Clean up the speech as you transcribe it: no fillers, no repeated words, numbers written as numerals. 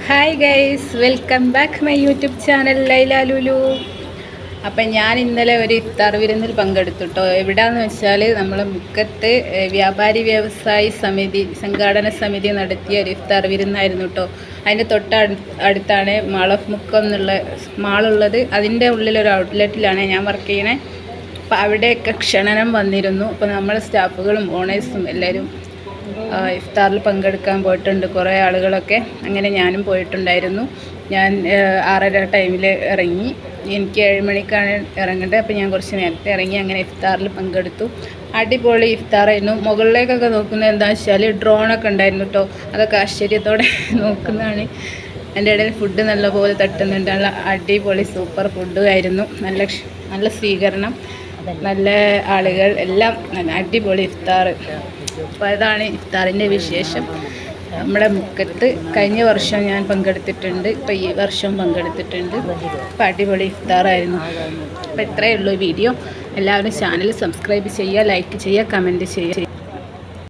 Hi guys, welcome back my YouTube channel Laila Lulu. അപ്പം ഞാൻ ഇന്നലെ ഒരു ഇഫ്താർ വിരുന്നിൽ പങ്കെടുത്തു കേട്ടോ. എവിടെയാണെന്ന് വെച്ചാൽ നമ്മൾ മുക്കത്ത് വ്യാപാരി വ്യവസായി സമിതി സംഘാടന സമിതി നടത്തിയ ഒരു ഇഫ്താർ വിരുന്നായിരുന്നു കേട്ടോ. അതിൻ്റെ അടുത്താണ് മാൾ ഓഫ് മുക്കം എന്നുള്ള മാളുള്ളത്. അതിൻ്റെ ഉള്ളിലൊരു ഔട്ട്ലെറ്റിലാണ് ഞാൻ വർക്ക് ചെയ്യണേ. അപ്പോൾ അവിടെയൊക്കെ ക്ഷണനം വന്നിരുന്നു. അപ്പോൾ നമ്മൾ സ്റ്റാഫുകളും ഓണേഴ്സും എല്ലാവരും ഇഫ്താറിൽ പങ്കെടുക്കാൻ പോയിട്ടുണ്ട്, കുറേ ആളുകളൊക്കെ. അങ്ങനെ ഞാനും പോയിട്ടുണ്ടായിരുന്നു. ഞാൻ 6:30 ടൈമിൽ ഇറങ്ങി. എനിക്ക് 7 മണിക്കാണ് ഇറങ്ങേണ്ടത്. അപ്പോൾ ഞാൻ കുറച്ച് നേരത്തെ ഇറങ്ങി. അങ്ങനെ ഇഫ്താറിൽ പങ്കെടുത്തു. അടിപൊളി ഇഫ്താറായിരുന്നു. മുകളിലേക്കൊക്കെ നോക്കുന്നത് എന്താണെന്ന് വെച്ചാൽ ഡ്രോണൊക്കെ ഉണ്ടായിരുന്നു കേട്ടോ. അതൊക്കെ ആശ്ചര്യത്തോടെ നോക്കുന്നതാണ്. എൻ്റെ ഇടയിൽ ഫുഡ് നല്ലപോലെ തട്ടുന്നുണ്ട്. നല്ല അടിപൊളി സൂപ്പർ ഫുഡ് ആയിരുന്നു. നല്ല സ്വീകരണം, നല്ല ആളുകൾ, എല്ലാം നല്ല അടിപൊളി ഇഫ്താർ. അപ്പോൾ അതാണ് ഇഫ്താറിൻ്റെ വിശേഷം. നമ്മുടെ മുക്കത്ത് കഴിഞ്ഞ വർഷം ഞാൻ പങ്കെടുത്തിട്ടുണ്ട്, ഇപ്പോൾ ഈ വർഷം പങ്കെടുത്തിട്ടുണ്ട്. അപ്പോൾ അടിപൊളി ഇഫ്താറായിരുന്നു. അപ്പോൾ ഇത്രയേ ഉള്ളൂ വീഡിയോ. എല്ലാവരും ചാനൽ സബ്സ്ക്രൈബ് ചെയ്യുക, ലൈക്ക് ചെയ്യുക, കമൻറ്റ് ചെയ്യുക.